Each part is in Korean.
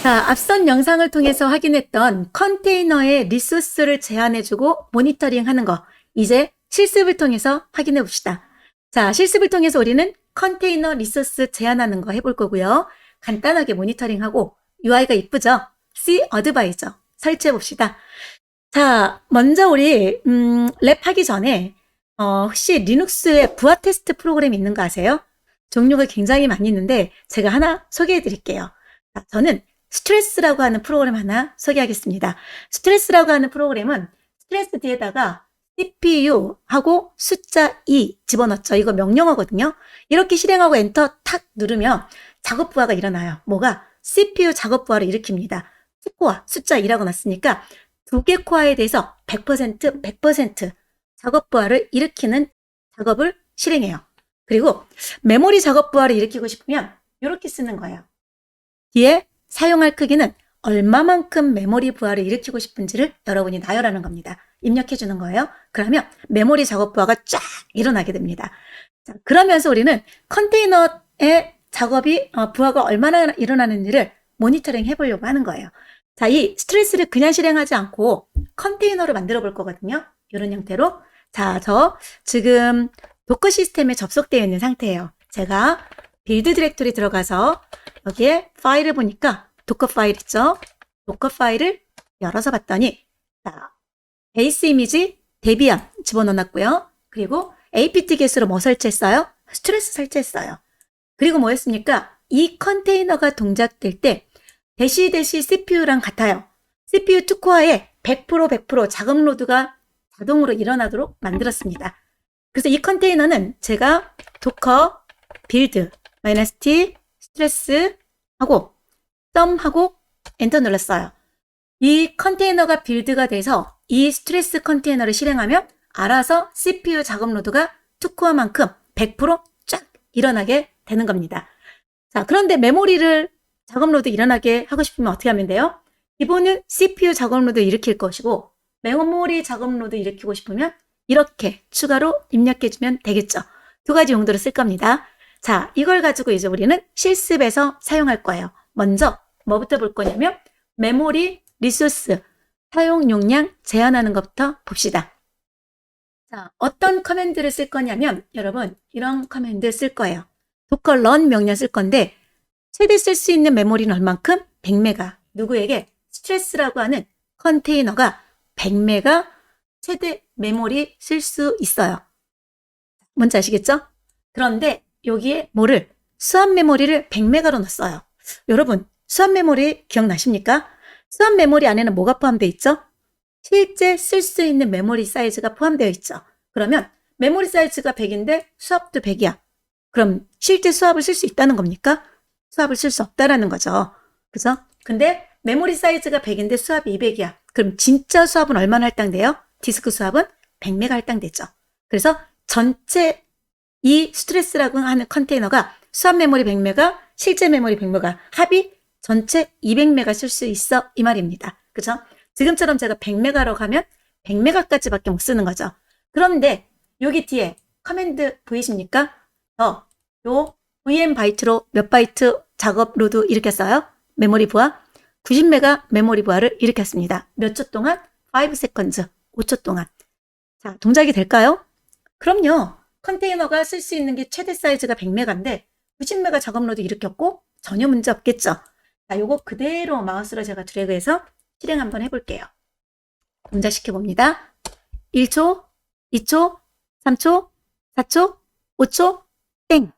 자, 앞선 영상을 통해서 확인했던 컨테이너의 리소스를 제한해주고 모니터링하는 거, 이제 실습을 통해서 확인해 봅시다. 자, 실습을 통해서 우리는 컨테이너 리소스 제한하는 거 해볼 거고요. 간단하게 모니터링하고 UI가 이쁘죠? C 어드바이저 설치해 봅시다. 자, 먼저 우리 랩 하기 전에 혹시 리눅스에 부하 테스트 프로그램 있는 거 아세요? 종류가 굉장히 많이 있는데 제가 하나 소개해 드릴게요. 자, 저는 스트레스라고 하는 프로그램 하나 소개하겠습니다. 스트레스라고 하는 프로그램은 스트레스 뒤에다가 CPU하고 숫자 2 집어넣죠. 이거 명령어거든요. 이렇게 실행하고 엔터 탁 누르면 작업 부하가 일어나요. 뭐가? CPU 작업 부하를 일으킵니다. 코어 숫자 2라고 놨으니까 두 개 코어에 대해서 100% 작업 부하를 일으키는 작업을 실행해요. 그리고 메모리 작업 부하를 일으키고 싶으면 이렇게 쓰는 거예요. 뒤에 사용할 크기는 얼마만큼 메모리 부하를 일으키고 싶은지를 여러분이 나열하는 겁니다. 입력해 주는 거예요. 그러면 메모리 작업 부하가 쫙 일어나게 됩니다. 자, 그러면서 우리는 컨테이너의 작업이 부하가 얼마나 일어나는지를 모니터링 해보려고 하는 거예요. 자, 이 스트레스를 그냥 실행하지 않고 컨테이너를 만들어 볼 거거든요. 이런 형태로. 자, 저 지금 도커 시스템에 접속되어 있는 상태예요. 제가 빌드 디렉토리 들어가서 여기에 파일을 보니까 도커 파일 있죠? 도커 파일을 열어서 봤더니 자, 베이스 이미지 데비안 집어넣어놨고요. 그리고 apt-get으로 뭐 설치했어요? 스트레스 설치했어요. 그리고 뭐 했습니까? 이 컨테이너가 동작될 때 대시 CPU랑 같아요. CPU 2코어에 100% 작업 로드가 자동으로 일어나도록 만들었습니다. 그래서 이 컨테이너는 제가 도커 빌드 -t 스트레스 하고 썸하고 엔터 눌렀어요. 이 컨테이너가 빌드가 돼서 이 스트레스 컨테이너를 실행하면 알아서 CPU 작업 로드가 2코어만큼 100%쫙 일어나게 되는 겁니다. 자, 그런데 메모리를 작업 로드 일어나게 하고 싶으면 어떻게 하면 돼요? 기본은 CPU 작업 로드 일으킬 것이고 메모리 작업 로드 일으키고 싶으면 이렇게 추가로 입력해주면 되겠죠. 두 가지 용도로 쓸 겁니다. 자, 이걸 가지고 이제 우리는 실습에서 사용할 거예요. 먼저 뭐부터 볼 거냐면 메모리 리소스 사용 용량 제한하는 것부터 봅시다. 자, 어떤 커맨드를 쓸 거냐면 여러분 이런 커맨드 쓸 거예요. 도커 run 명령 쓸 건데 최대 쓸 수 있는 메모리는 얼만큼? 100메가. 누구에게? 스트레스라고 하는 컨테이너가 100메가 최대 메모리 쓸 수 있어요. 뭔지 아시겠죠? 그런데 여기에 뭐를? 수압 메모리를 100메가로 넣었어요. 여러분 수압 메모리 기억나십니까? 수압 메모리 안에는 뭐가 포함되어 있죠? 실제 쓸 수 있는 메모리 사이즈가 포함되어 있죠. 그러면 메모리 사이즈가 100인데 수압도 100이야. 그럼 실제 수압을 쓸 수 있다는 겁니까? 수압을 쓸 수 없다라는 거죠. 그죠? 근데 메모리 사이즈가 100인데 수압이 200이야. 그럼 진짜 수압은 얼마나 할당돼요? 디스크 수압은 100메가 할당되죠. 그래서 전체 이 스트레스라고 하는 컨테이너가 수압 메모리 100메가, 실제 메모리 100메가 합이 전체 200메가 쓸 수 있어 이 말입니다. 그죠? 지금처럼 제가 100메가로 가면 100메가까지밖에 못 쓰는 거죠. 그런데 여기 뒤에 커맨드 보이십니까? 요 VM 바이트로 몇 바이트 작업 로드 일으켰어요? 메모리 부하 90메가 메모리 부하를 일으켰습니다. 몇 초 동안? 5 seconds 5초 동안. 자, 동작이 될까요? 그럼요. 컨테이너가 쓸 수 있는 게 최대 사이즈가 100메가인데 90메가 작업 로드 일으켰고 전혀 문제 없겠죠. 자, 요거 그대로 마우스로 제가 드래그해서 실행 한번 해볼게요. 동작시켜 봅니다. 1초, 2초, 3초, 4초, 5초, 땡.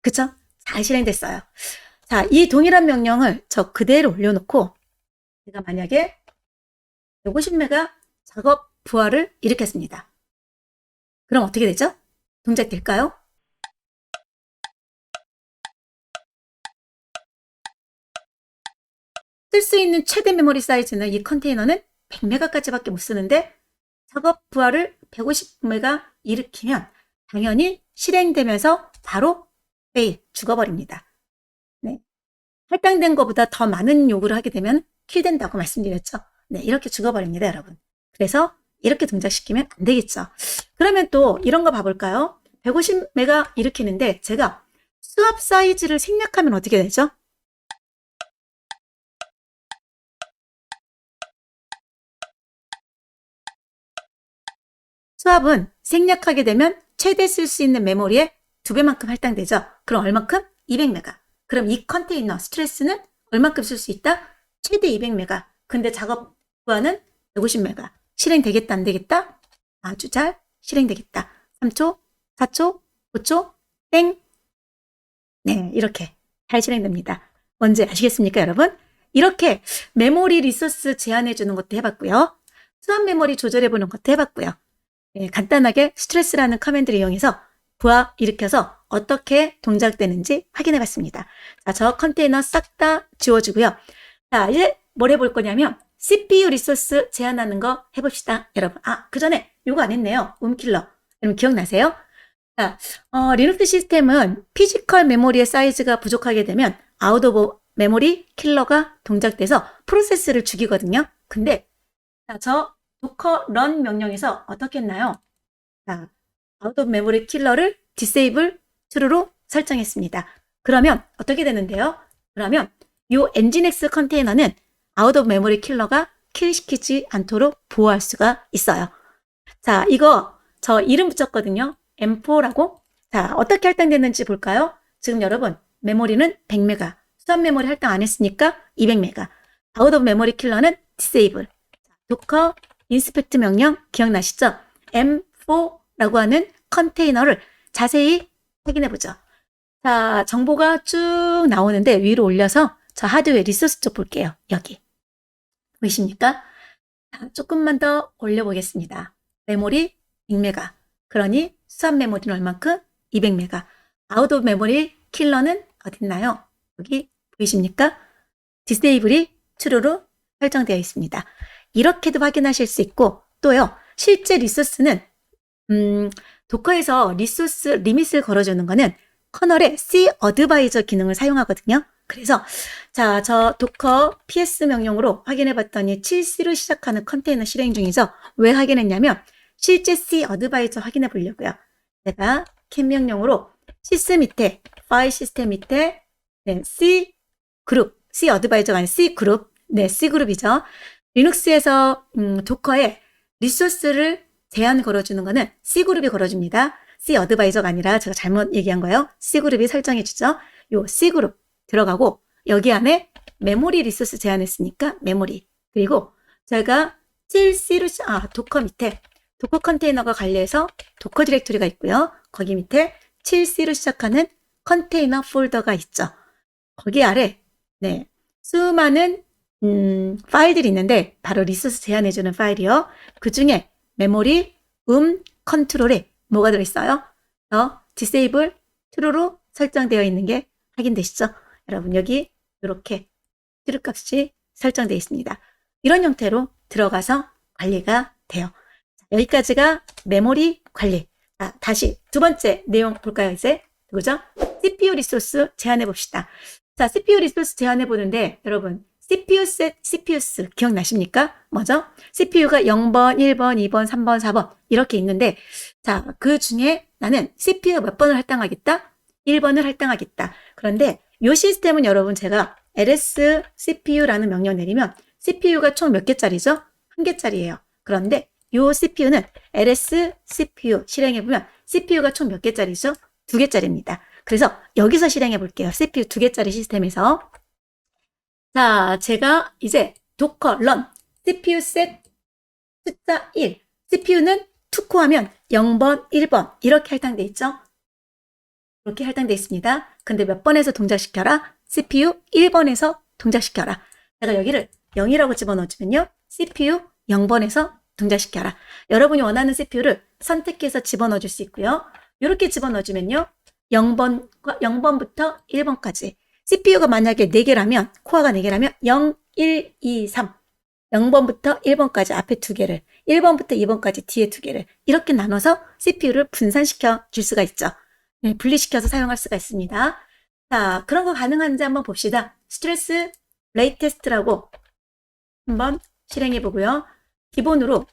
그쵸? 잘 실행됐어요. 자, 이 동일한 명령을 저 그대로 올려놓고 제가 만약에 150메가 작업 부하를 일으켰습니다. 그럼 어떻게 되죠? 동작 될까요? 쓸 수 있는 최대 메모리 사이즈는 이 컨테이너는 100메가까지밖에 못 쓰는데 작업 부하를 150메가 일으키면 당연히 실행되면서 바로 페일 죽어버립니다. 네. 할당된 것보다 더 많은 요구를 하게 되면 킬된다고 말씀드렸죠. 네, 이렇게 죽어버립니다, 여러분. 그래서 이렇게 동작시키면 안 되겠죠. 그러면 또 이런 거 봐볼까요? 150메가 일으키는데 제가 수압 사이즈를 생략하면 어떻게 되죠? 수압은 생략하게 되면 최대 쓸 수 있는 메모리의 2배만큼 할당되죠. 그럼 얼만큼? 200메가. 그럼 이 컨테이너 스트레스는 얼만큼 쓸 수 있다? 최대 200메가. 근데 작업 구간은 150메가. 실행되겠다, 안 되겠다? 아주 잘 실행되겠다. 3초, 4초, 5초, 땡. 네, 이렇게 잘 실행됩니다. 뭔지 아시겠습니까, 여러분? 이렇게 메모리 리소스 제한해 주는 것도 해봤고요. 수압 메모리 조절해 보는 것도 해봤고요. 네, 간단하게 스트레스라는 커맨드를 이용해서 부하 일으켜서 어떻게 동작되는지 확인해 봤습니다. 자, 저 컨테이너 싹 다 지워주고요. 자, 이제 뭘 해볼 거냐면 CPU 리소스 제한하는 거 해봅시다. 여러분, 그 전에 요거 안 했네요. 킬러. 여러분 기억나세요? 자, 리눅스 시스템은 피지컬 메모리의 사이즈가 부족하게 되면 아웃 오브 메모리 킬러가 동작돼서 프로세스를 죽이거든요. 근데 자, 저 도커 런 명령에서 어떻게 했나요? 자, 아웃 오브 메모리 킬러를 디세이블 true로 설정했습니다. 그러면 어떻게 되는데요? 그러면 요 엔진엑스 컨테이너는 아웃 오브 메모리 킬러가 킬시키지 않도록 보호할 수가 있어요. 자, 이거 저 이름 붙였거든요. M4라고. 자, 어떻게 할당됐는지 볼까요? 지금 여러분 메모리는 100메가, 수압 메모리 할당 안 했으니까 200메가. 아웃 오브 메모리 킬러는 디세이블. 도커 인스펙트 명령 기억나시죠? M4라고 하는 컨테이너를 자세히 확인해 보죠. 자, 정보가 쭉 나오는데 위로 올려서 저 하드웨어 리소스 쪽 볼게요. 여기. 보이십니까? 자, 조금만 더 올려보겠습니다. 메모리 100메가. 그러니 수압 메모리는 얼만큼? 200메가. 아웃 오브 메모리 킬러는 어딨나요? 여기 보이십니까? 디세이블이 true로 설정되어 있습니다. 이렇게도 확인하실 수 있고 또요. 실제 리소스는 도커에서 리소스 리밋을 걸어주는 거는 커널의 C 어드바이저 기능을 사용하거든요. 그래서 자, 저 도커 ps 명령으로 확인해 봤더니 7C로 시작하는 컨테이너 실행 중이죠. 왜 확인했냐면 실제 C 어드바이저 확인해 보려고요. 제가 cat 명령으로 시스 밑에 파일 시스템 밑에 네, C 그룹, C 어드바이저가 아닌 C 그룹, 네, C 그룹이죠. 리눅스에서 도커에 리소스를 제한 걸어주는 거는 C 그룹이 걸어줍니다. C 어드바이저가 아니라 제가 잘못 얘기한 거예요. C 그룹이 설정해 주죠. 요 C 그룹 들어가고 여기 안에 메모리 리소스 제한했으니까 메모리. 그리고 제가 7C로 도커 밑에 도커 컨테이너가 관리해서 도커 디렉토리가 있고요. 거기 밑에 7C로 시작하는 컨테이너 폴더가 있죠. 거기 아래 네, 수많은 파일들이 있는데 바로 리소스 제한해주는 파일이요. 그 중에 메모리, 컨트롤에 뭐가 들어있어요? disable true로 설정되어 있는 게 확인되시죠? 여러분 여기 이렇게 true 값이 설정되어 있습니다. 이런 형태로 들어가서 관리가 돼요. 자, 여기까지가 메모리 관리. 자, 다시 두 번째 내용 볼까요? 이제 누구죠? CPU 리소스 제한해 봅시다. 자, CPU 리소스 제한해 보는데 여러분 CPU 셋, CPUs 기억나십니까? 뭐죠? CPU가 0번, 1번, 2번, 3번, 4번 이렇게 있는데 자, 그 중에 나는 CPU 몇 번을 할당하겠다? 1번을 할당하겠다. 그런데 이 시스템은 여러분 제가 ls CPU라는 명령 내리면 CPU가 총 몇 개짜리죠? 1개짜리예요. 그런데 이 CPU는 ls CPU 실행해보면 CPU가 총 몇 개짜리죠? 2개짜리입니다. 그래서 여기서 실행해 볼게요. CPU 2개짜리 시스템에서. 자, 제가 이제 도커 run CPU 셋 숫자 1 CPU는 투코하면 0번, 1번 이렇게 할당돼 있죠. 이렇게 할당돼 있습니다. 근데 몇 번에서 동작시켜라? CPU 1번에서 동작시켜라. 제가 여기를 0이라고 집어넣어주면요. CPU 0번에서 동작시켜라. 여러분이 원하는 CPU를 선택해서 집어넣어줄 수 있고요. 이렇게 집어넣어주면요. 0번부터 1번까지 CPU가 만약에 4개라면 코어가 4개라면 0, 1, 2, 3 0번부터 1번까지 앞에 2개를 1번부터 2번까지 뒤에 2개를 이렇게 나눠서 CPU를 분산시켜 줄 수가 있죠. 네, 분리시켜서 사용할 수가 있습니다. 자, 그런 거 가능한지 한번 봅시다. 스트레스 레이트 테스트라고 한번 실행해 보고요. 기본으로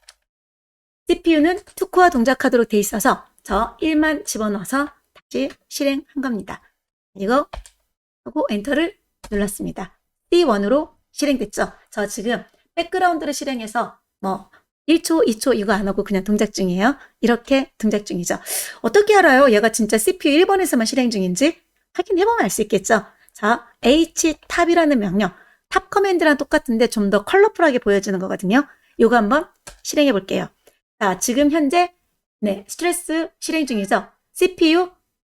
CPU는 투코어 동작하도록 돼 있어서 저 1만 집어넣어서 다시 실행한 겁니다. 이거 하고 엔터를 눌렀습니다. C1으로 실행됐죠. 저 지금 백그라운드를 실행해서 1초, 2초 이거 안 하고 그냥 동작 중이에요. 이렇게 동작 중이죠. 어떻게 알아요? 얘가 진짜 CPU 1번에서만 실행 중인지 확인해보면 알 수 있겠죠. 자, htab이라는 명령, 탑 커맨드랑 똑같은데 좀 더 컬러풀하게 보여주는 거거든요. 이거 한번 실행해 볼게요. 자, 지금 현재 스트레스 실행 중이죠. CPU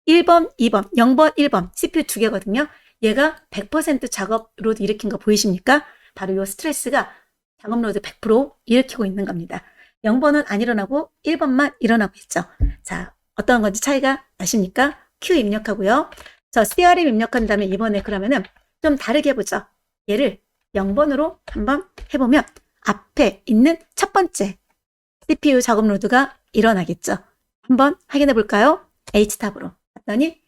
1번, 2번, 0번, 1번, CPU 두 개거든요. 얘가 100% 작업 로드 일으킨 거 보이십니까? 바로 이 스트레스가 작업 로드 100% 일으키고 있는 겁니다. 0번은 안 일어나고 1번만 일어나고 있죠. 자, 어떤 건지 차이가 나십니까? Q 입력하고요. 저 CRM 입력한 다음에 이번에 그러면은 좀 다르게 해보죠. 얘를 0번으로 한번 해보면 앞에 있는 첫 번째 CPU 작업 로드가 일어나겠죠. 한번 확인해 볼까요? H탑으로 봤더니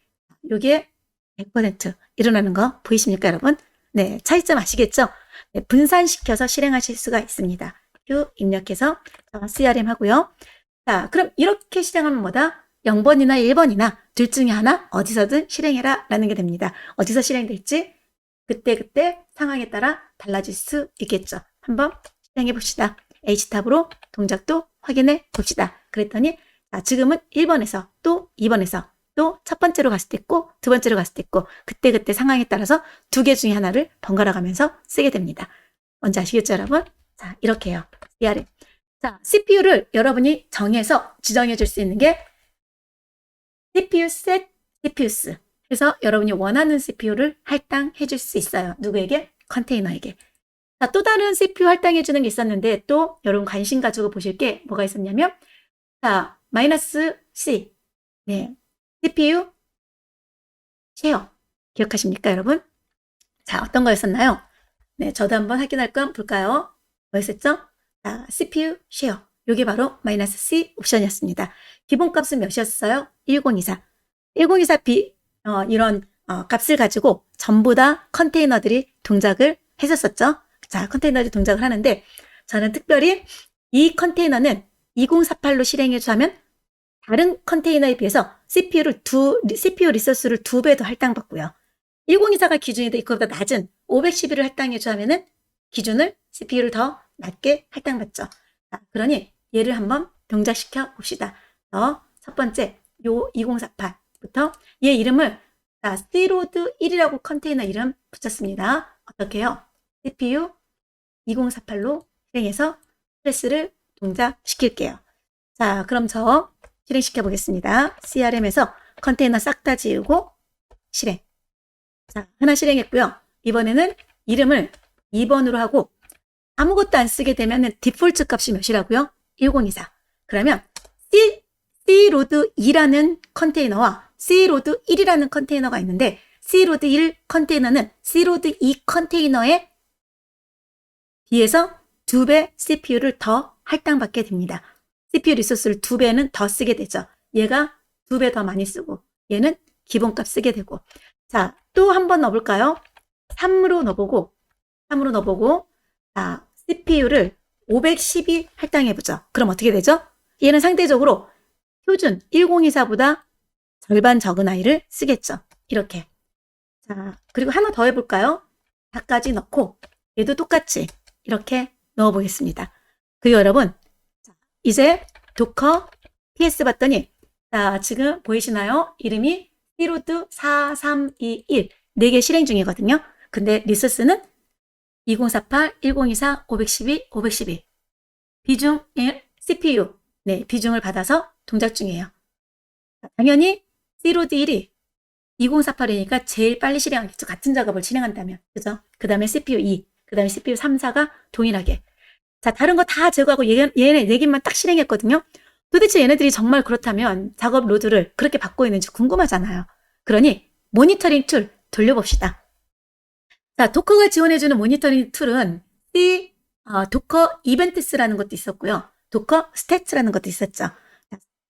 여기에 100% 일어나는 거 보이십니까, 여러분? 네, 차이점 아시겠죠? 네, 분산시켜서 실행하실 수가 있습니다. Q 입력해서 CRM 하고요. 자, 그럼 이렇게 실행하면 뭐다? 0번이나 1번이나 둘 중에 하나 어디서든 실행해라 라는 게 됩니다. 어디서 실행될지 그때 상황에 따라 달라질 수 있겠죠. 한번 실행해 봅시다. H탑으로 동작도 확인해 봅시다. 그랬더니 지금은 1번에서 또 2번에서 또 첫 번째로 갔을 때 있고 두 번째로 갔을 때 있고 그때 상황에 따라서 두 개 중에 하나를 번갈아 가면서 쓰게 됩니다. 뭔지 아시겠죠, 여러분? 자, 이렇게 해요. CRM. 자, CPU를 여러분이 정해서 지정해 줄 수 있는 게 CPU set CPUs. 그래서 여러분이 원하는 CPU를 할당해 줄 수 있어요. 누구에게? 컨테이너에게. 자, 또 다른 CPU 할당해 주는 게 있었는데 또 여러분 관심 가지고 보실 게 뭐가 있었냐면 자, -C. 네. CPU 쉐어. 기억하십니까, 여러분? 자, 어떤 거였었나요? 네, 저도 한번 확인할 건 볼까요? 뭐였었죠? 자, CPU 쉐어. 이게 바로 -C 옵션이었습니다. 기본값은 몇이었어요? 1024. 1024 이런 값을 가지고 전부 다 컨테이너들이 동작을 했었었죠. 자, 컨테이너들이 동작을 하는데 저는 특별히 이 컨테이너는 2048로 실행해주면 다른 컨테이너에 비해서 CPU 리소스를 2배 더 할당받고요. 1024가 기준인데 이거보다 낮은 512를 할당해주면은 기준을 CPU를 더 낮게 할당받죠. 자, 그러니 얘를 한번 동작시켜 봅시다. 첫 번째 요 2048부터 얘 이름을 C로드 1이라고 컨테이너 이름 붙였습니다. 어떻게 해요? CPU 2048로 실행해서 스트레스를 동작시킬게요. 자, 그럼 저 실행시켜 보겠습니다. CRM에서 컨테이너 싹 다 지우고 실행. 자, 하나 실행했고요. 이번에는 이름을 2번으로 하고 아무것도 안 쓰게 되면 디폴트 값이 몇이라고요? 1024. 그러면 C로드 2라는 컨테이너와 C로드 1이라는 컨테이너가 있는데 C로드 1 컨테이너는 C로드 2 컨테이너에 비해서 2배 CPU를 더 할당받게 됩니다. CPU 리소스를 2배는 더 쓰게 되죠. 얘가 2배 더 많이 쓰고 얘는 기본값 쓰게 되고 자, 또 한 번 넣어볼까요? 3으로 넣어보고 자, CPU를 512 할당해보죠. 그럼 어떻게 되죠? 얘는 상대적으로 표준 1024보다 절반 적은 아이를 쓰겠죠. 이렇게. 자, 그리고 하나 더 해볼까요? 4까지 넣고 얘도 똑같이 이렇게 넣어보겠습니다. 그리고 여러분 이제 도커 ps 봤더니 자, 지금 보이시나요? 이름이 C로드 4321 4개 실행 중이거든요. 근데 리소스는 2048, 1024, 512, 512 비중 CPU 비중을 받아서 동작 중이에요. 당연히 C로드 1이 2048이니까 제일 빨리 실행하겠죠. 같은 작업을 진행한다면. 그죠? 그 다음에 CPU 2, 그 다음에 CPU 3, 4가 동일하게. 자, 다른 거 다 제거하고 얘네 4개만 딱 실행했거든요. 도대체 얘네들이 정말 그렇다면 작업 로드를 그렇게 받고 있는지 궁금하잖아요. 그러니 모니터링 툴 돌려봅시다. 자, 도커가 지원해주는 모니터링 툴은 도커 이벤트스라는 것도 있었고요. 도커 스태츠라는 것도 있었죠.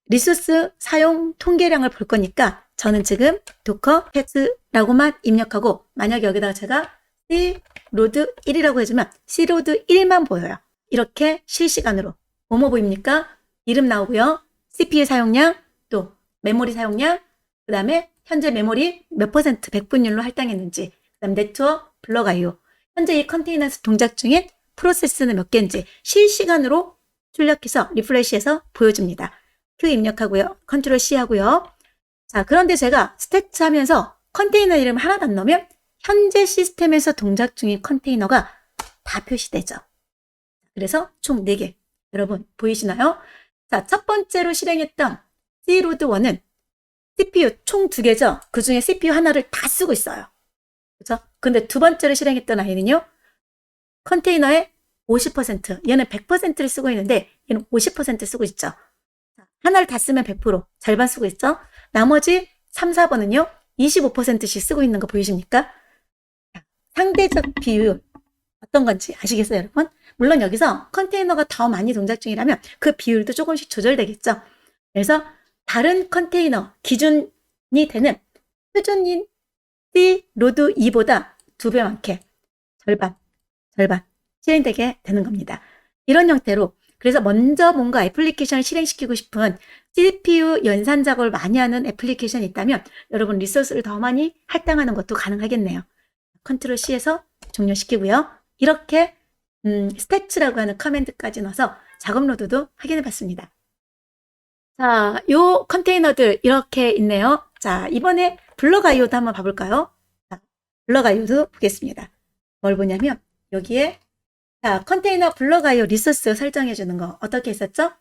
리소스 사용 통계량을 볼 거니까 저는 지금 도커 스태츠라고만 입력하고 만약 여기다가 제가 C로드 1이라고 해주면 C로드 1만 보여요. 이렇게 실시간으로 뭐뭐 보입니까? 이름 나오고요. CPU 사용량, 또 메모리 사용량, 그 다음에 현재 메모리 몇 %, 백분율로 할당했는지, 그 다음 네트워크, 블럭 IO, 현재 이 컨테이너에서 동작 중인 프로세스는 몇 개인지 실시간으로 출력해서 리프레시해서 보여줍니다. Q 입력하고요. 컨트롤 C 하고요. 자, 그런데 제가 스태츠 하면서 컨테이너 이름 하나도 안 넣으면 현재 시스템에서 동작 중인 컨테이너가 다 표시되죠. 그래서 총 4개. 여러분 보이시나요? 자, 첫 번째로 실행했던 C로드1은 CPU 총 2개죠. 그 중에 CPU 하나를 다 쓰고 있어요. 그렇죠? 근데 두 번째로 실행했던 아이는요. 컨테이너의 50%, 얘는 100%를 쓰고 있는데 얘는 50% 쓰고 있죠. 하나를 다 쓰면 100%, 절반 쓰고 있죠. 나머지 3, 4번은요. 25%씩 쓰고 있는 거 보이십니까? 상대적 비율 어떤 건지 아시겠어요, 여러분? 물론 여기서 컨테이너가 더 많이 동작 중이라면 그 비율도 조금씩 조절되겠죠. 그래서 다른 컨테이너 기준이 되는 표준인 C로드 2보다 2배 많게 절반 실행되게 되는 겁니다. 이런 형태로 그래서 먼저 뭔가 애플리케이션을 실행시키고 싶은 CPU 연산 작업을 많이 하는 애플리케이션이 있다면 여러분 리소스를 더 많이 할당하는 것도 가능하겠네요. 컨트롤 C에서 종료시키고요. 이렇게 스태츠라고 하는 커맨드까지 넣어서 작업 로드도 확인해 봤습니다. 자, 요 컨테이너들 이렇게 있네요. 자, 이번에 블럭 IO도 한번 봐볼까요? 자, 블럭 IO도 보겠습니다. 뭘 보냐면 여기에 자, 컨테이너 블럭 IO 리소스 설정해 주는 거 어떻게 했었죠?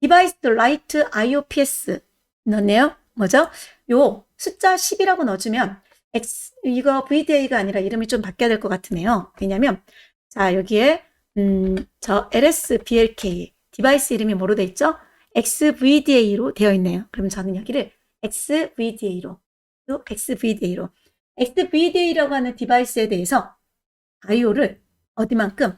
디바이스 라이트 IOPS 넣었네요. 뭐죠? 요 숫자 10이라고 넣어주면 이거 VDA가 아니라 이름이 좀 바뀌어야 될 것 같으네요. 왜냐면 자, 여기에 저 LSBLK 디바이스 이름이 뭐로 되어 있죠? XVDA로 되어 있네요. 그럼 저는 여기를 XVDA로 또 XVDA라고 하는 디바이스에 대해서 IO를 어디만큼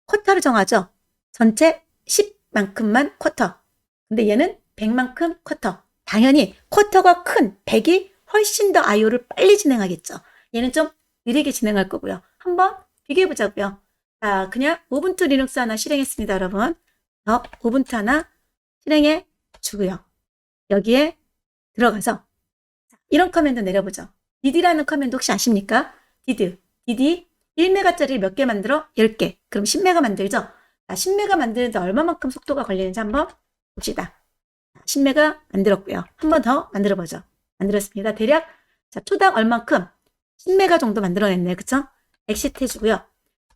쿼터를 정하죠. 전체 10만큼만 쿼터. 근데 얘는 100만큼 쿼터. 당연히 쿼터가 큰 100이 훨씬 더 IO를 빨리 진행하겠죠. 얘는 좀 느리게 진행할 거고요. 한번 비교해 보자고요. 자, 그냥 우분투 리눅스 하나 실행했습니다, 여러분. 우분투 하나 실행해 주고요. 여기에 들어가서 이런 커맨드 내려보죠. dd라는 커맨드 혹시 아십니까? dd 1메가짜리 몇 개 만들어? 10개. 그럼 10메가 만들죠? 자, 10메가 만드는데 얼마만큼 속도가 걸리는지 한번 봅시다. 10메가 만들었고요. 한 번 더 만들어보죠. 만들었습니다. 대략 자, 초당 얼만큼 10메가 정도 만들어냈네요. 그쵸? 엑시트 해주고요.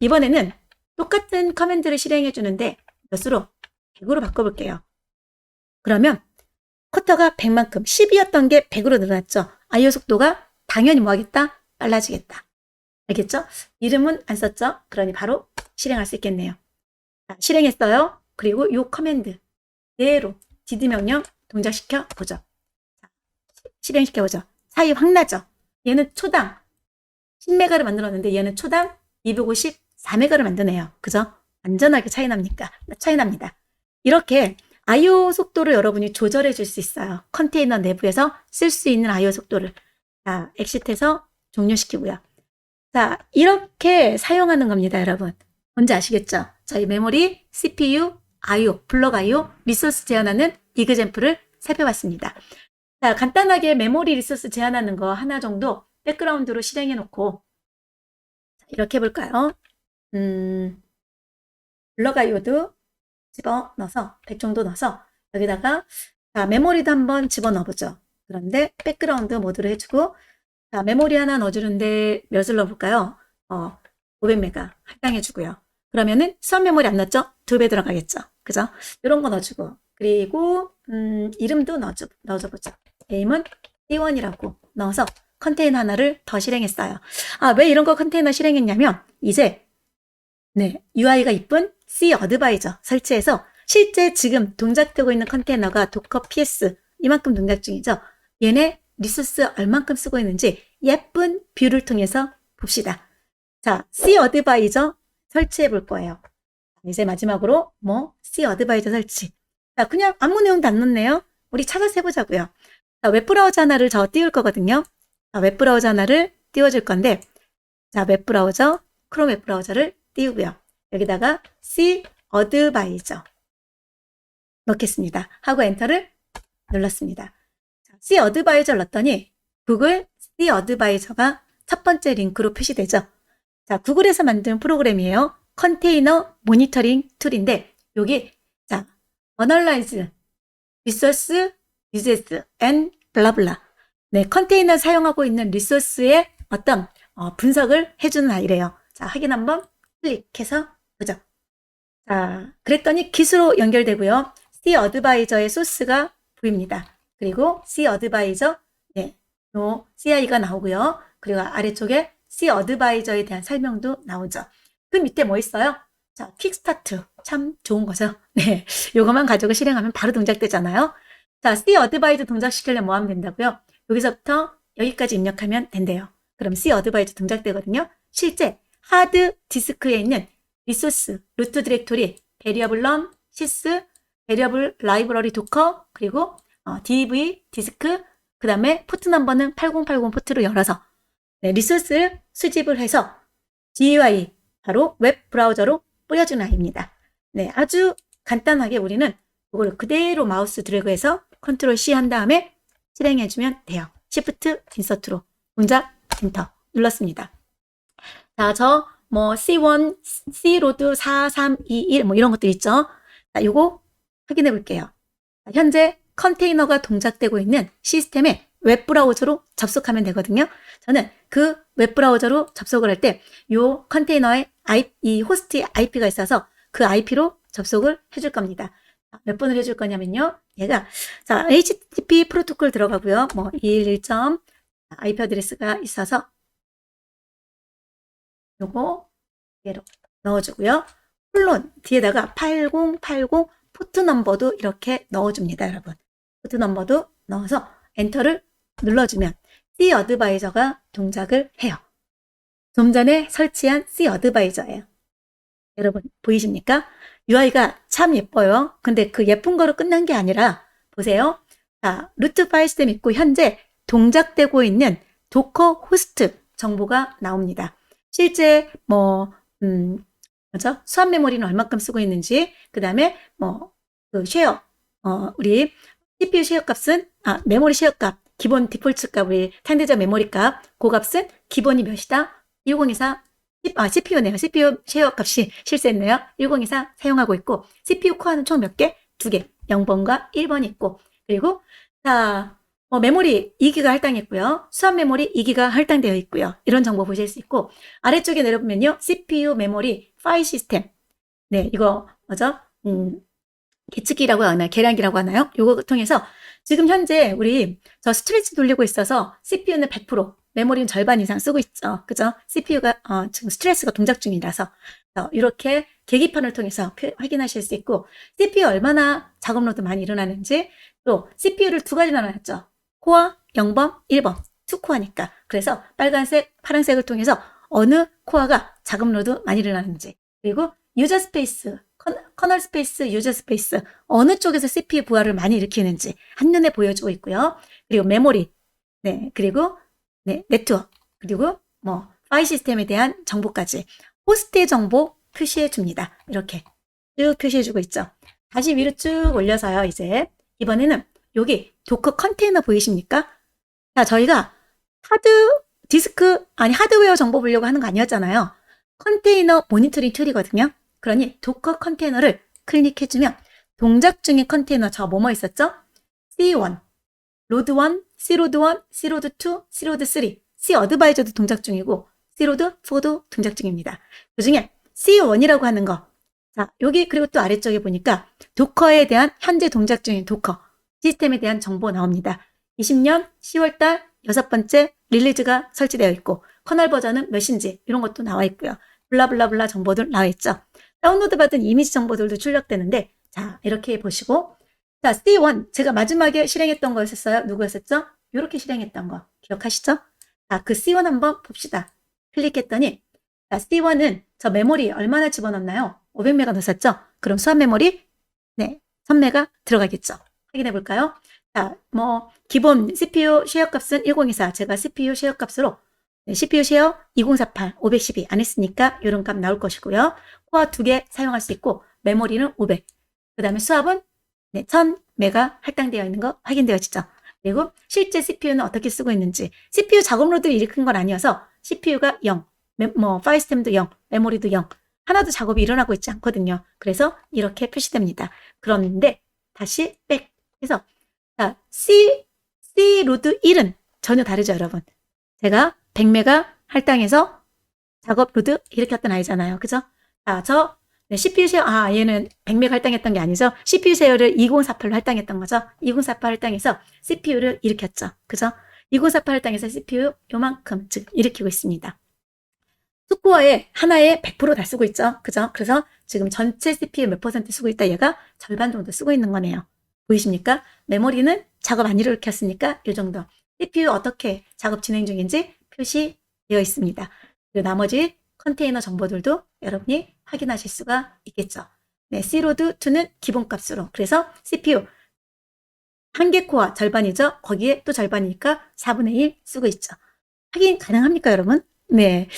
이번에는 똑같은 커맨드를 실행해 주는데 몇으로? 100으로 바꿔볼게요. 그러면 쿼터가 100만큼 10이었던 게 100으로 늘어났죠. IO 속도가 당연히 뭐 하겠다? 빨라지겠다. 알겠죠? 이름은 안 썼죠? 그러니 바로 실행할 수 있겠네요. 자, 실행했어요. 그리고 이 커맨드 그대로 dd 명령 동작시켜 보죠. 자, 실행시켜 보죠. 사이 확 나죠? 얘는 초당 10메가를 만들었는데 얘는 초당 254메가를 만드네요. 그죠? 완전하게 차이 납니다. 이렇게 IO 속도를 여러분이 조절해 줄 수 있어요. 컨테이너 내부에서 쓸 수 있는 IO 속도를. 자, 엑시트해서 종료시키고요. 자, 이렇게 사용하는 겁니다, 여러분. 뭔지 아시겠죠? 저희 메모리, CPU, IO, 블럭 IO, 리소스 제한하는 이그젬플을 살펴봤습니다. 자, 간단하게 메모리 리소스 제한하는 거 하나 정도 백그라운드로 실행해 놓고 이렇게 해볼까요? 블럭 IO도 집어넣어서 100 정도 넣어서 여기다가 자, 메모리도 한번 집어넣어보죠. 그런데 백그라운드 모드로 해주고 자, 메모리 하나 넣어주는데 몇을 넣어볼까요? 500메가 할당해주고요. 그러면은 수학 메모리 안 넣었죠? 2배 들어가겠죠. 그죠? 이런 거 넣어주고 그리고 이름도 넣어줘보죠. 네임은 C1이라고 넣어서 컨테이너 하나를 더 실행했어요. 아, 왜 이런 거 컨테이너 실행했냐면 이제 네, UI가 이쁜 C 어드바이저 설치해서 실제 지금 동작되고 있는 컨테이너가 도커 PS 이만큼 동작 중이죠. 얘네 리소스 얼만큼 쓰고 있는지 예쁜 뷰를 통해서 봅시다. 자, C 어드바이저 설치해 볼 거예요. 이제 마지막으로 C 어드바이저 설치. 자, 그냥 아무 내용도 안 넣네요. 우리 찾아서 해보자고요. 자, 웹브라우저 하나를 저 띄울 거거든요. 자, 웹브라우저 하나를 띄워줄 건데 자, 웹브라우저, 크롬 웹브라우저를 띄우고요. 여기다가 C 어드바이저 넣겠습니다. 하고 엔터를 눌렀습니다. C 어드바이저 넣었더니 구글 C 어드바이저가 첫 번째 링크로 표시되죠. 자, 구글에서 만든 프로그램이에요. 컨테이너 모니터링 툴인데 여기 자, analyze, resource, uses, and 블라블라. 네, 컨테이너 사용하고 있는 리소스의 어떤 분석을 해주는 아이래요. 자, 확인 한번 클릭해서 보죠. 자, 그랬더니 기수로 연결되고요. C 어드바이저의 소스가 보입니다. 그리고 C 어드바이저, 네, 요 CI가 나오고요. 그리고 아래쪽에 C 어드바이저에 대한 설명도 나오죠. 그 밑에 뭐 있어요? 자, 퀵스타트. 참 좋은 거죠. 네, 요것만 가지고 실행하면 바로 동작되잖아요. 자, C 어드바이저 동작시키려면 뭐 하면 된다고요? 여기서부터 여기까지 입력하면 된대요. 그럼 C 어드바이저 동작되거든요. 실제 하드 디스크에 있는 리소스, 루트 디렉토리, 베리어블 럼, 시스, 베리어블 라이브러리 도커, 그리고 DV, 디스크, 그 다음에 포트 넘버는 8080 포트로 열어서 네, 리소스를 수집을 해서 GUI, 바로 웹 브라우저로 뿌려주는 아이입니다. 네, 아주 간단하게 우리는 이걸 그대로 마우스 드래그해서 컨트롤 C 한 다음에 실행해주면 돼요. Shift 인서트로 동작 엔터 눌렀습니다. 자, 저 뭐 C1, C로드 4321 뭐 이런 것들 있죠. 자, 요거 확인해 볼게요. 자, 현재 컨테이너가 동작되고 있는 시스템에 웹브라우저로 접속하면 되거든요. 저는 그 웹브라우저로 접속을 할 때 요 컨테이너에 이 호스트 IP가 있어서 그 IP로 접속을 해줄 겁니다. 몇 번을 해줄 거냐면요. 얘가 자 HTTP 프로토콜 들어가고요. 뭐 211점 IP 어드레스가 있어서 요거 얘로 넣어주고요. 콜론 뒤에다가 8080 포트 넘버도 이렇게 넣어줍니다, 여러분. 포트 넘버도 넣어서 엔터를 눌러주면 C 어드바이저가 동작을 해요. 좀 전에 설치한 C 어드바이저예요. 여러분 보이십니까? UI가 참 예뻐요. 근데 그 예쁜 거로 끝난 게 아니라 보세요. 자, 루트 파일 시스템 있고 현재 동작되고 있는 도커 호스트 정보가 나옵니다. 실제 뭐죠? 수압 메모리는 얼마큼 쓰고 있는지, 그 다음에 뭐 그 쉐어, 우리 CPU 쉐어 값은 메모리 쉐어 값, 기본 디폴트 값, 우리 탄대자 메모리 값, 그 값은 기본이 몇이다? 1024 CPU네요. CPU 쉐어 값이 실수했네요. 1024 사용하고 있고 CPU 코어는 총 몇 개? 2개. 0번과 1번이 있고 그리고 자 메모리 2기가 할당했고요. 수압 메모리 2기가 할당되어 있고요. 이런 정보 보실 수 있고 아래쪽에 내려보면요. CPU 메모리 파일 시스템 네 이거 뭐죠? 계측기라고 하나요? 계량기라고 하나요? 요거 통해서 지금 현재 우리 저 스트레치 돌리고 있어서 CPU는 100%, 메모리는 절반 이상 쓰고 있죠. 그죠? CPU가 지금 스트레스가 동작 중이라서 이렇게 계기판을 통해서 확인하실 수 있고 CPU 얼마나 작업 로드 많이 일어나는지 또 CPU를 두 가지 나눴죠. 코어 0번, 1번, 2코어니까. 그래서 빨간색, 파란색을 통해서 어느 코어가 작업 로드 많이 일어나는지 그리고 유저 스페이스, 커널 스페이스, 유저 스페이스 어느 쪽에서 CPU 부하를 많이 일으키는지 한눈에 보여주고 있고요. 그리고 메모리, 네 그리고 네 네트워크 그리고 뭐 파일 시스템에 대한 정보까지 호스트의 정보 표시해 줍니다. 이렇게 쭉 표시해 주고 있죠. 다시 위로 쭉 올려서요. 이제 이번에는 여기 도커 컨테이너 보이십니까? 자 저희가 하드웨어 정보 보려고 하는 거 아니었잖아요. 컨테이너 모니터링 툴이거든요. 그러니 도커 컨테이너를 클릭해주면 동작 중인 컨테이너 저 뭐뭐 있었죠? C1, 로드 1, C로드 1, C로드 2, C로드 3, C 어드바이저도 동작 중이고 C로드 4도 동작 중입니다. 그 중에 C1이라고 하는 거. 자, 여기 그리고 또 아래쪽에 보니까 도커에 대한 현재 동작 중인 도커 시스템에 대한 정보 나옵니다. 20년 10월달 6번째 릴리즈가 설치되어 있고 커널 버전은 몇인지 이런 것도 나와 있고요. 블라블라블라 정보들 나와 있죠. 다운로드 받은 이미지 정보들도 출력되는데 자 이렇게 보시고 자 C1 제가 마지막에 실행했던 거였었어요. 누구였었죠? 이렇게 실행했던 거 기억하시죠? 자 그 C1 한번 봅시다. 클릭했더니 자 C1은 저 메모리 얼마나 집어넣나요? 500메가 넣었었죠? 그럼 수압 메모리 네 1000메가 들어가겠죠. 확인해 볼까요? 자 뭐 기본 CPU 쉐어 값은 1024 제가 CPU 쉐어 값으로 네, CPU 쉐어 2048 512 안 했으니까 이런 값 나올 것이고요. 코어 2개 사용할 수 있고 메모리는 500. 그 다음에 수압은 네, 1000메가 할당되어 있는 거 확인되어지죠. 그리고 실제 CPU는 어떻게 쓰고 있는지 CPU 작업 로드를 일으킨 건 아니어서 CPU가 0, 파일 시스템도 0, 메모리도 0 하나도 작업이 일어나고 있지 않거든요. 그래서 이렇게 표시됩니다. 그런데 다시 백 해서 자, C 로드 1은 전혀 다르죠, 여러분. 제가 100메가 할당해서 작업 로드 이렇게 했던 아이잖아요. 그죠? 자, CPU 쉐어, 얘는 100메가 할당했던 게 아니죠. CPU 쉐어를 2048로 할당했던 거죠. 2048 할당해서 CPU를 일으켰죠. 그죠? 2048 할당해서 CPU 요만큼 즉 일으키고 있습니다. 스코어에 하나에 100%다 쓰고 있죠. 그죠? 그래서 지금 전체 CPU 몇 퍼센트 쓰고 있다 얘가 절반 정도 쓰고 있는 거네요. 보이십니까? 메모리는 작업 안 일으켰으니까 이 정도. CPU 어떻게 작업 진행 중인지 표시되어 있습니다. 그리고 나머지 컨테이너 정보들도 여러분이 확인하실 수가 있겠죠. 네, C로드2는 기본값으로. 그래서 CPU 한 개 코어 절반이죠. 거기에 또 절반이니까 4분의 1 쓰고 있죠. 확인 가능합니까, 여러분? 네.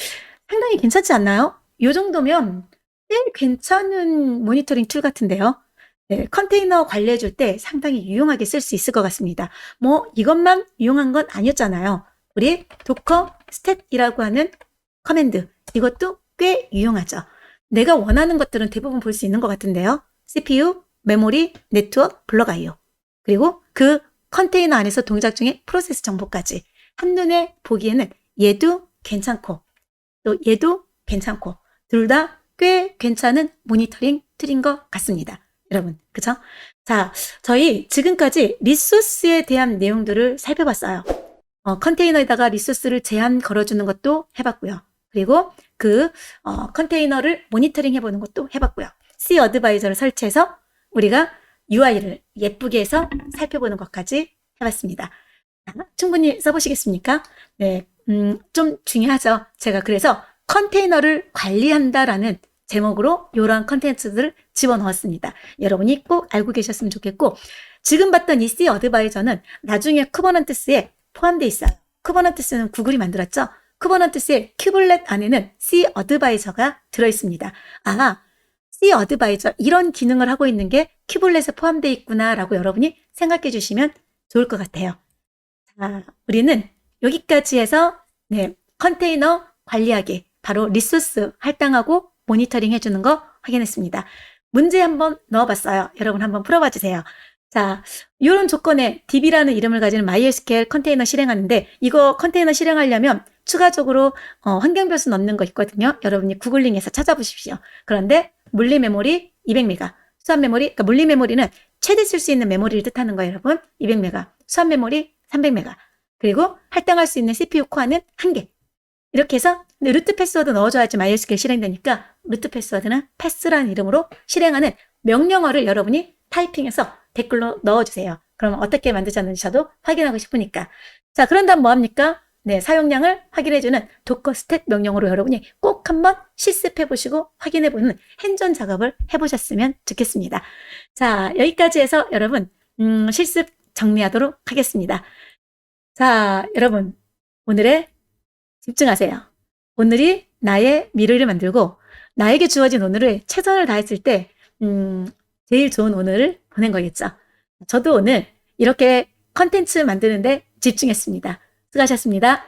상당히 괜찮지 않나요? 이 정도면 꽤 괜찮은 모니터링 툴 같은데요. 네, 컨테이너 관리해 줄 때 상당히 유용하게 쓸 수 있을 것 같습니다. 뭐 이것만 유용한 건 아니었잖아요. 우리 도커 스탯이라고 하는 커맨드 이것도 꽤 유용하죠. 내가 원하는 것들은 대부분 볼 수 있는 것 같은데요. CPU, 메모리, 네트워크, 블럭 IO 그리고 그 컨테이너 안에서 동작 중에 프로세스 정보까지 한눈에 보기에는 얘도 괜찮고 또 얘도 괜찮고 둘 다 꽤 괜찮은 모니터링 툴인 것 같습니다. 여러분, 그죠? 자, 저희 지금까지 리소스에 대한 내용들을 살펴봤어요. 컨테이너에다가 리소스를 제한 걸어주는 것도 해봤고요. 그리고 그 컨테이너를 모니터링 해보는 것도 해봤고요. C 어드바이저를 설치해서 우리가 UI를 예쁘게 해서 살펴보는 것까지 해봤습니다. 자, 충분히 써보시겠습니까? 네, 좀 중요하죠. 제가 그래서 컨테이너를 관리한다라는 제목으로 이러한 컨텐츠들을 집어넣었습니다. 여러분이 꼭 알고 계셨으면 좋겠고 지금 봤던 이 C 어드바이저는 나중에 쿠버넌티스에 포함되어 있어요. 쿠버넌티스는 구글이 만들었죠. 쿠버넌티스의 큐블렛 안에는 C 어드바이저가 들어있습니다. C 어드바이저 이런 기능을 하고 있는 게 큐블렛에 포함되어 있구나라고 여러분이 생각해 주시면 좋을 것 같아요. 자, 우리는 여기까지 해서 컨테이너 관리하기 바로 리소스 할당하고 모니터링 해주는 거 확인했습니다. 문제 한번 넣어봤어요. 여러분 한번 풀어봐 주세요. 자, 이런 조건에 DB라는 이름을 가지는 MySQL 컨테이너 실행하는데 이거 컨테이너 실행하려면 추가적으로 환경변수 넣는 거 있거든요. 여러분이 구글링해서 찾아보십시오. 그런데 물리 메모리 200메가, 수압 메모리, 그러니까 물리 메모리는 최대 쓸 수 있는 메모리를 뜻하는 거예요, 여러분. 200메가, 수압 메모리 300메가, 그리고 할당할 수 있는 CPU 코어는 1개. 이렇게 해서 루트 패스워드 넣어줘야지 MySQL 실행되니까 루트 패스워드는 패스라는 이름으로 실행하는 명령어를 여러분이 타이핑해서 댓글로 넣어주세요. 그러면 어떻게 만드셨는지 저도 확인하고 싶으니까. 자, 그런 다음 뭐합니까? 네, 사용량을 확인해주는 도커 스탯 명령어로 여러분이 꼭 한번 실습해보시고 확인해보는 핸즈온 작업을 해보셨으면 좋겠습니다. 자, 여기까지 해서 여러분 실습 정리하도록 하겠습니다. 자, 여러분 오늘의 집중하세요. 오늘이 나의 미래를 만들고 나에게 주어진 오늘을 최선을 다했을 때 제일 좋은 오늘을 보낸 거겠죠. 저도 오늘 이렇게 컨텐츠 만드는데 집중했습니다. 수고하셨습니다.